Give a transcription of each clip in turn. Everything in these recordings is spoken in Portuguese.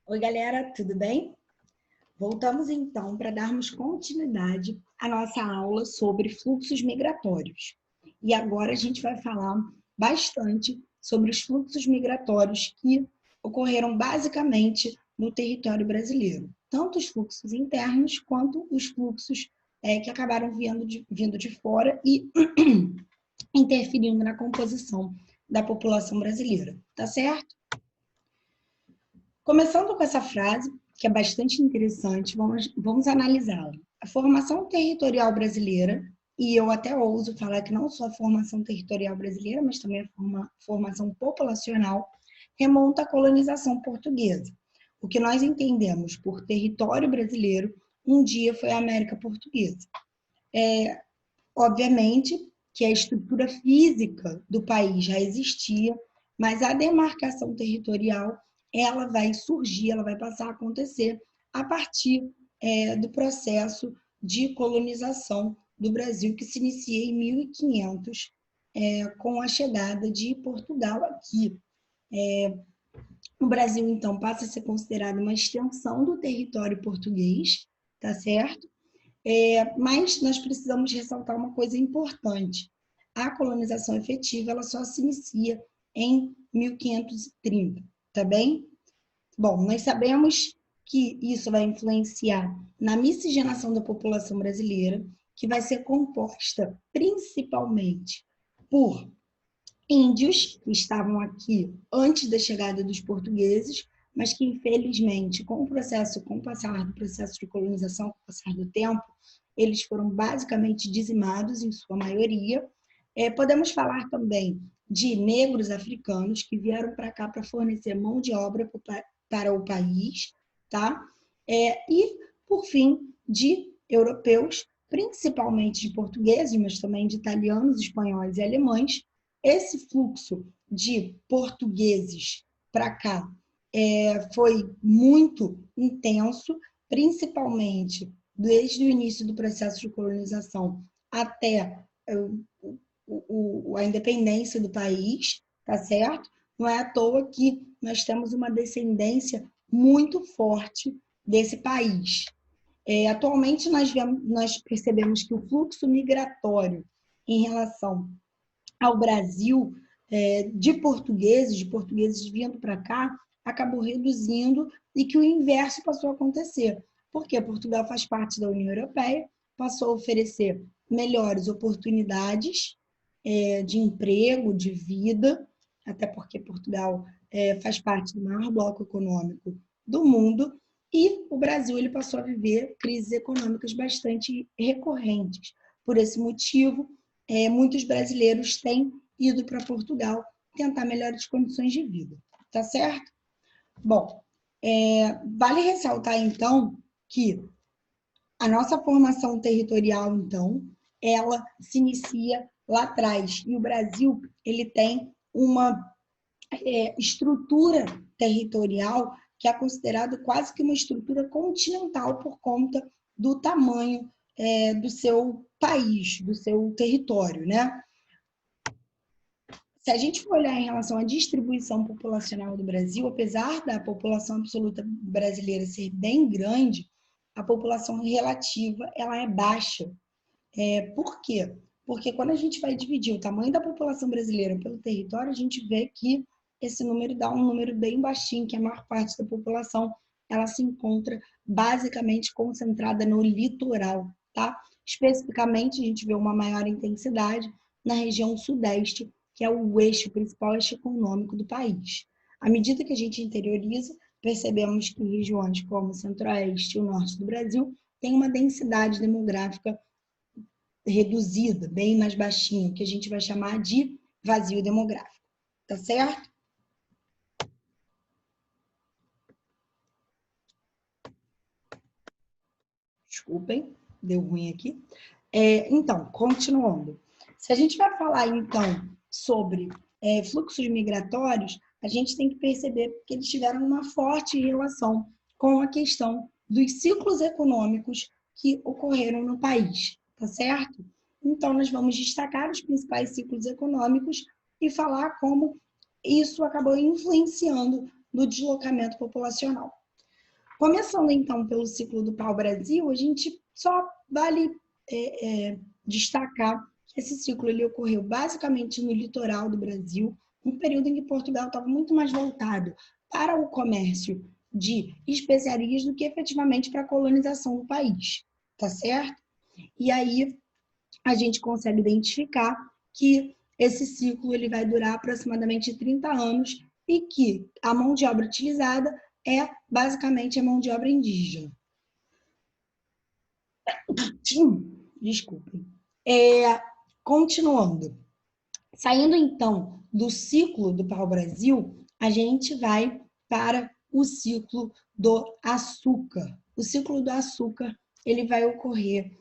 Oi, galera, tudo bem? Voltamos então para darmos continuidade à nossa aula sobre fluxos migratórios. E agora a gente vai falar bastante sobre os fluxos migratórios que ocorreram basicamente no território brasileiro, tanto os fluxos internos quanto os fluxos que acabaram vindo de fora e interferindo na composição da população brasileira, tá certo? Começando com essa frase, que é bastante interessante, vamos analisá-la. A formação territorial brasileira, e eu até ouso falar que não só a formação territorial brasileira, mas também a formação populacional, remonta à colonização portuguesa. O que nós entendemos por território brasileiro, um dia foi a América Portuguesa. Obviamente que a estrutura física do país já existia, mas a demarcação territorial ela vai surgir, ela vai passar a acontecer a partir do processo de colonização do Brasil, que se inicia em 1500, com a chegada de Portugal aqui. O Brasil, então, passa a ser considerado uma extensão do território português, tá certo? Mas nós precisamos ressaltar uma coisa importante. A colonização efetiva ela só se inicia em 1530, tá bem? Bom, nós sabemos que isso vai influenciar na miscigenação da população brasileira, que vai ser composta principalmente por índios que estavam aqui antes da chegada dos portugueses, mas que infelizmente, com o passar do processo de colonização, com o passar do tempo, eles foram basicamente dizimados em sua maioria. Podemos falar também de negros africanos que vieram para cá para fornecer mão de obra para o país, tá? E, por fim, de europeus, principalmente de portugueses, mas também de italianos, espanhóis e alemães. Esse fluxo de portugueses para cá foi muito intenso, principalmente desde o início do processo de colonização até a independência do país, tá certo? Não é à toa que nós temos uma descendência muito forte desse país. Atualmente, nós percebemos que o fluxo migratório em relação ao Brasil de portugueses vindo para cá, acabou reduzindo e que o inverso passou a acontecer. Porque Portugal faz parte da União Europeia, passou a oferecer melhores oportunidades de emprego, de vida, até porque Portugal faz parte do maior bloco econômico do mundo, e o Brasil ele passou a viver crises econômicas bastante recorrentes. Por esse motivo, muitos brasileiros têm ido para Portugal tentar melhores condições de vida, tá certo? Bom, vale ressaltar então que a nossa formação territorial, então, ela se inicia lá atrás e o Brasil ele tem uma estrutura territorial que é considerada quase que uma estrutura continental por conta do tamanho do seu país, do seu território, né? Se a gente for olhar em relação à distribuição populacional do Brasil, apesar da população absoluta brasileira ser bem grande, a população relativa ela é baixa. Por quê? Porque quando a gente vai dividir o tamanho da população brasileira pelo território, a gente vê que esse número dá um número bem baixinho, que a maior parte da população ela se encontra basicamente concentrada no litoral, tá? Especificamente, a gente vê uma maior intensidade na região sudeste, que é o eixo, o principal eixo econômico do país. À medida que a gente interioriza, percebemos que regiões como o centro-oeste e o norte do Brasil têm uma densidade demográfica reduzida, bem mais baixinho, que a gente vai chamar de vazio demográfico. Tá certo? Desculpem, deu ruim aqui. Então, continuando. Se a gente vai falar, então, sobre fluxos migratórios, a gente tem que perceber que eles tiveram uma forte relação com a questão dos ciclos econômicos que ocorreram no país, tá certo? Então, nós vamos destacar os principais ciclos econômicos e falar como isso acabou influenciando no deslocamento populacional. Começando, então, pelo ciclo do pau-brasil, a gente só vale destacar que esse ciclo ele ocorreu basicamente no litoral do Brasil, um período em que Portugal estava muito mais voltado para o comércio de especiarias do que efetivamente para a colonização do país, tá certo? E aí a gente consegue identificar que esse ciclo ele vai durar aproximadamente 30 anos e que a mão de obra utilizada é basicamente a mão de obra indígena. Desculpem. Continuando. Saindo, então, do ciclo do pau-brasil, a gente vai para o ciclo do açúcar. O ciclo do açúcar ele vai ocorrer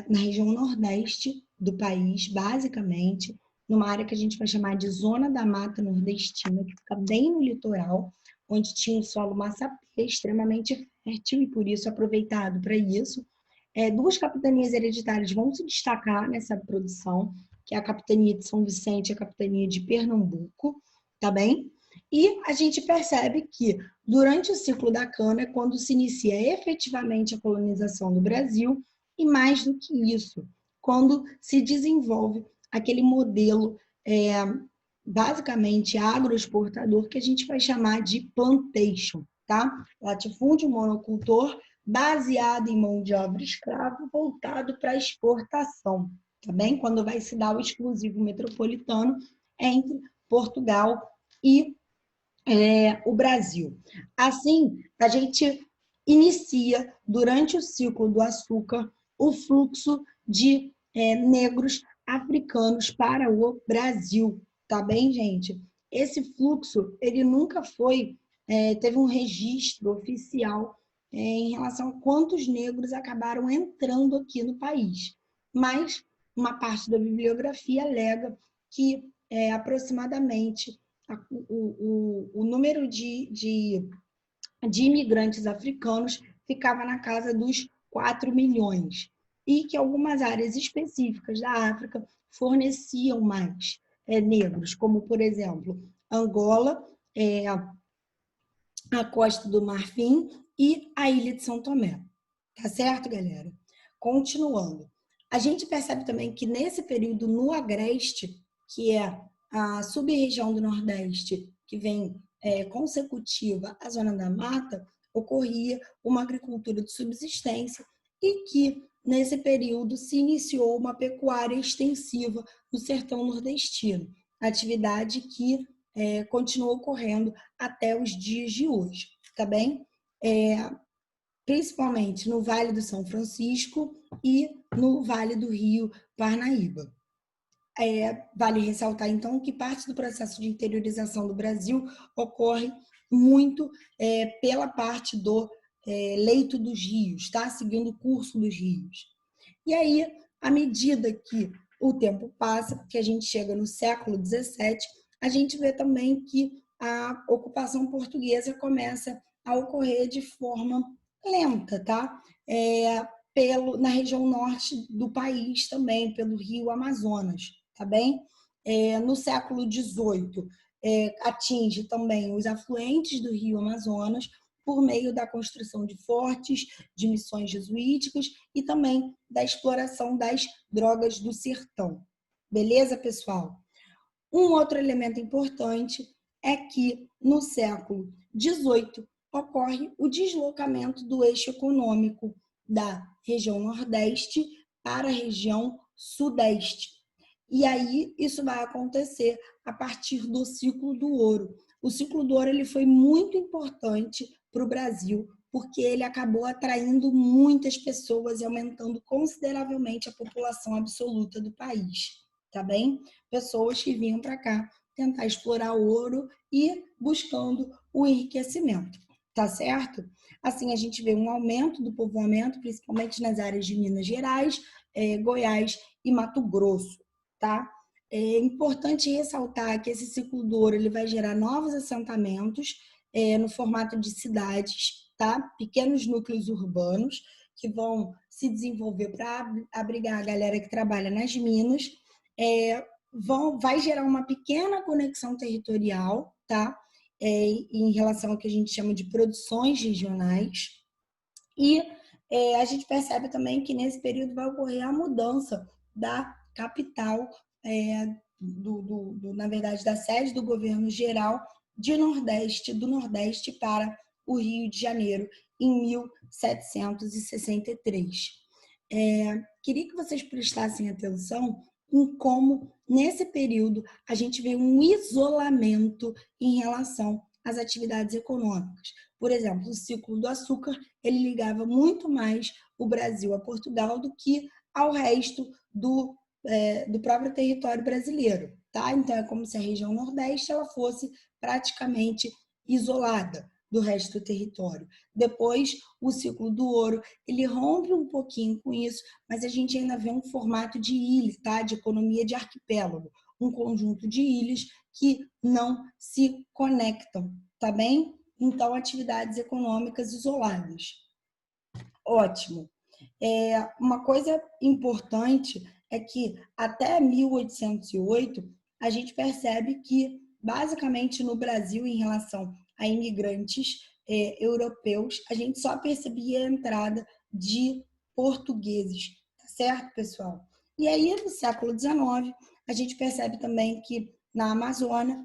na região nordeste do país, basicamente, numa área que a gente vai chamar de Zona da Mata Nordestina, que fica bem no litoral, onde tinha um solo massapê extremamente fértil e, por isso, aproveitado para isso. Duas capitanias hereditárias vão se destacar nessa produção, que é a capitania de São Vicente e a capitania de Pernambuco, tá bem? E a gente percebe que, durante o ciclo da cana, é quando se inicia efetivamente a colonização do Brasil, e mais do que isso, quando se desenvolve aquele modelo basicamente agroexportador que a gente vai chamar de plantation, tá? Latifúndio monocultor baseado em mão de obra escrava voltado para a exportação, tá bem? Quando vai se dar o exclusivo metropolitano entre Portugal e o Brasil. Assim, a gente inicia, durante o ciclo do açúcar, o fluxo de negros africanos para o Brasil, tá bem, gente? Esse fluxo, ele nunca teve um registro oficial em relação a quantos negros acabaram entrando aqui no país. Mas uma parte da bibliografia alega que aproximadamente o número de imigrantes africanos ficava na casa dos 4 milhões. E que algumas áreas específicas da África forneciam mais negros, como, por exemplo, Angola, a Costa do Marfim e a Ilha de São Tomé. Tá certo, galera? Continuando. A gente percebe também que nesse período no Agreste, que é a sub-região do Nordeste, que vem consecutiva à Zona da Mata, ocorria uma agricultura de subsistência e que, nesse período, se iniciou uma pecuária extensiva no sertão nordestino, atividade que continua ocorrendo até os dias de hoje, tá bem? Principalmente no Vale do São Francisco e no Vale do Rio Parnaíba. Vale ressaltar, então, que parte do processo de interiorização do Brasil ocorre muito pela parte do leito dos rios, tá? Seguindo o curso dos rios. E aí, à medida que o tempo passa, que a gente chega no século XVII, a gente vê também que a ocupação portuguesa começa a ocorrer de forma lenta, tá? Na região norte do país também, pelo rio Amazonas, tá bem? No século XVIII, atinge também os afluentes do rio Amazonas por meio da construção de fortes, de missões jesuíticas e também da exploração das drogas do sertão. Beleza, pessoal? Um outro elemento importante é que, no século XVIII, ocorre o deslocamento do eixo econômico da região Nordeste para a região Sudeste. E aí, isso vai acontecer a partir do ciclo do ouro. O ciclo do ouro ele foi muito importante para o Brasil, porque ele acabou atraindo muitas pessoas e aumentando consideravelmente a população absoluta do país, tá bem? Pessoas que vinham para cá tentar explorar ouro e buscando o enriquecimento, tá certo? Assim, a gente vê um aumento do povoamento, principalmente nas áreas de Minas Gerais, Goiás e Mato Grosso, tá? É importante ressaltar que esse ciclo do ouro ele vai gerar novos assentamentos no formato de cidades, tá? Pequenos núcleos urbanos que vão se desenvolver para abrigar a galera que trabalha nas minas, vai gerar uma pequena conexão territorial, tá? em relação ao que a gente chama de produções regionais. E a gente percebe também que nesse período vai ocorrer a mudança da capital, na verdade, da sede do governo geral do Nordeste para o Rio de Janeiro, em 1763. Queria que vocês prestassem atenção em como, nesse período, a gente vê um isolamento em relação às atividades econômicas. Por exemplo, o ciclo do açúcar, ele ligava muito mais o Brasil a Portugal do que ao resto do próprio território brasileiro, tá? Então, é como se a região Nordeste ela fosse praticamente isolada do resto do território. Depois, o ciclo do ouro, ele rompe um pouquinho com isso, mas a gente ainda vê um formato de ilha, tá? De economia de arquipélago, um conjunto de ilhas que não se conectam, tá bem? Então, atividades econômicas isoladas. Ótimo. Uma coisa importante é que até 1808 a gente percebe que, basicamente, no Brasil, em relação a imigrantes europeus, a gente só percebia a entrada de portugueses, tá certo, pessoal? E aí, no século XIX, a gente percebe também que na Amazônia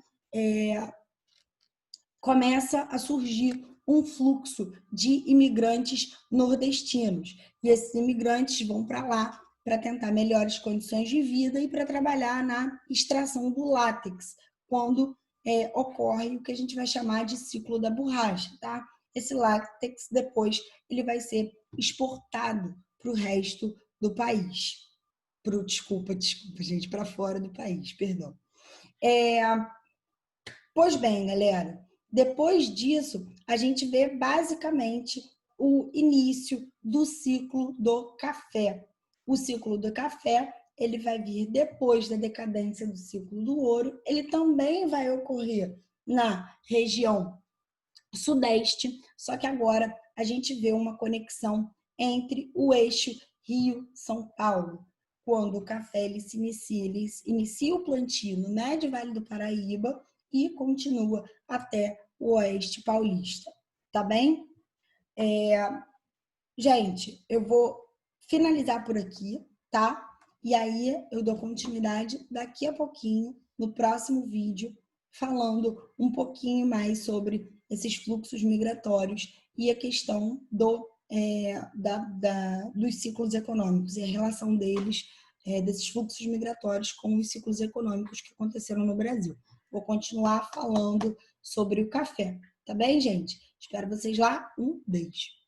começa a surgir um fluxo de imigrantes nordestinos. E esses imigrantes vão para lá para tentar melhores condições de vida e para trabalhar na extração do látex, quando ocorre o que a gente vai chamar de ciclo da borracha, tá? Esse látex depois ele vai ser exportado para o resto do país. Desculpa, gente, para fora do país, perdão. Pois bem, galera, depois disso, a gente vê basicamente o início do ciclo do café. O ciclo do café, ele vai vir depois da decadência do ciclo do ouro. Ele também vai ocorrer na região sudeste, só que agora a gente vê uma conexão entre o eixo Rio-São Paulo. Quando o café ele inicia o plantio no Médio Vale do Paraíba e continua até o Oeste Paulista, tá bem? Gente, eu vou finalizar por aqui, tá? E aí eu dou continuidade daqui a pouquinho, no próximo vídeo, falando um pouquinho mais sobre esses fluxos migratórios e a questão dos ciclos econômicos e a relação deles, desses fluxos migratórios com os ciclos econômicos que aconteceram no Brasil. Vou continuar falando sobre o café, tá bem, gente? Espero vocês lá. Um beijo.